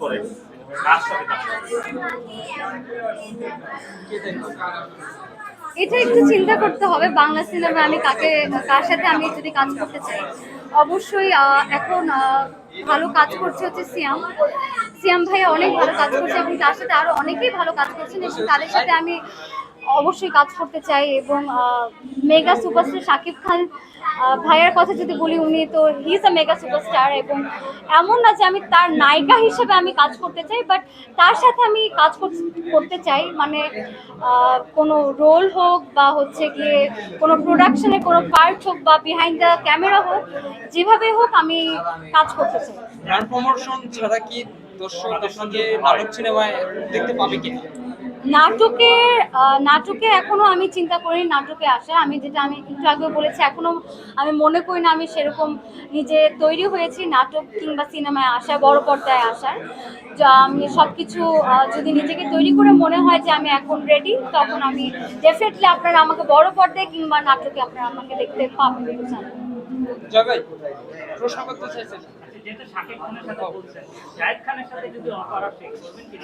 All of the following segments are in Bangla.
করে কার সাথে কাজ করে? এটা একটু চিন্তা করতে হবে বাংলা সিনেমায় আমি কার সাথে আমি যদি কাজ করতে চাই। অবশ্যই এখন ভালো কাজ করছে হচ্ছে সিয়াম। সিয়াম ভাইয়া অনেক ভালো কাজ করছে এবং তার সাথে আরো অনেকেই ভালো কাজ করছেন এবং তাদের সাথে আমি অবশ্যই কাজ করতে চাই। এবং মেগা সুপারস্টার শাকিব খান ভাইয়ার কথা যদি বলি, উনি তো he is a mega superstar এবং এমন না যে আমি তার নায়িকা হিসেবে আমি কাজ করতে চাই, বাট তার সাথে আমি কাজ করতে চাই, মানে কোনো রোল হোক বা হচ্ছে গিয়ে কোনো প্রোডাকশনের কোনো পার্ট হোক বা বিহাইন্ড দ্য ক্যামেরা হোক, যেভাবে হোক আমি কাজ করতে চাই। ব্র্যান্ড প্রমোশন ছাড়া কি দর্শক আপনাকে নাটক সিনেমায় দেখতে পাবে কিনা? নাটকে এখনো আমি চিন্তা করি নাটকে আসা। আমি একটু আগে বলেছি, এখনো আমি মনে করি না আমি সেরকম নিজে তৈরি হয়েছি নাটক কিংবা সিনেমায় আসা, বড় পর্দায় আসার। যা আমি সবকিছু যদি নিজেকে তৈরি করে মনে হয় যে আমি এখন রেডি, তখন আমি ডেফিনেটলি আপনারা আমাকে বড় পর্দায় কিংবা নাটকে আপনারা আমাকে দেখতে পাবেন। জয় ভাই, প্রশ্ন করতে চাইছেন? যেহেতু শাকিব খানের সাথে বলছেন, জায়েদ খানের সাথে যদি অফার আসে করবেন কি?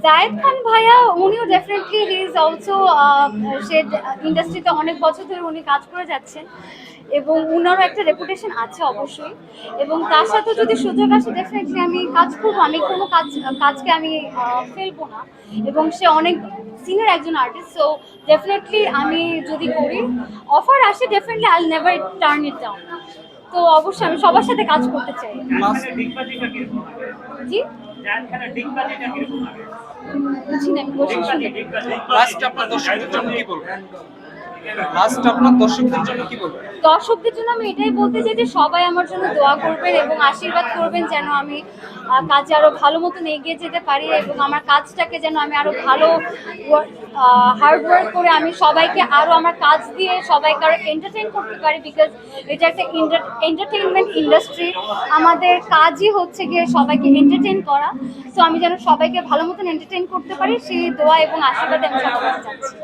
জায়েদ খান ভাইয়া উনিও ডেফিনেটলি হি ইজ অলসো, সে ইন্ডাস্ট্রিতে অনেক বছর ধরে উনি কাজ করে যাচ্ছেন এবং উনারও একটা রেপুটেশন আছে অবশ্যই। এবং তার সাথে যদি সুযোগ আসে ডেফিনেটলি আমি কাজ করবো। আমি কোনো কাজকে আমি ফেলবো না এবং সে অনেক সিনিয়র একজন আর্টিস্ট, সো ডেফিনেটলি আমি যদি করি অফার আসে, definitely I will never turn it down. তো অবশ্যই আমি সবার সাথে কাজ করতে চাই। জি বুঝি না, আমি কোশ্চেন শুনি। লাস্ট আপনার দর্শকদের জন্য কি বলবেন? লাস্ট আপনার দর্শকদের জন্য কি বলবেন? দর্শকদের জন্য আমি এটাই বলতে চাই যে সবাই আমার জন্য দোয়া করবেন এবং আশীর্বাদ করবেন যেন আমি কাজে আরো ভালো মতন এগিয়ে যেতে পারি এবং আমার কাজটাকে যেন আমি আরো ভালো হার্ড ওয়ার্ক করে আমি সবাইকে আরো আমার কাজ দিয়ে সবাইকে আরো এন্টারটেইন করতে পারি, বিকজ এটা একটা এন্টারটেইনমেন্ট ইন্ডাস্ট্রি। আমাদের কাজই হচ্ছে গিয়ে সবাইকে এন্টারটেইন করা। সো আমি যেন সবাইকে ভালো মতন এন্টারটেইন করতে পারি, সেই দোয়া এবং আশীর্বাদ আমি সবার কাছে চাচ্ছি।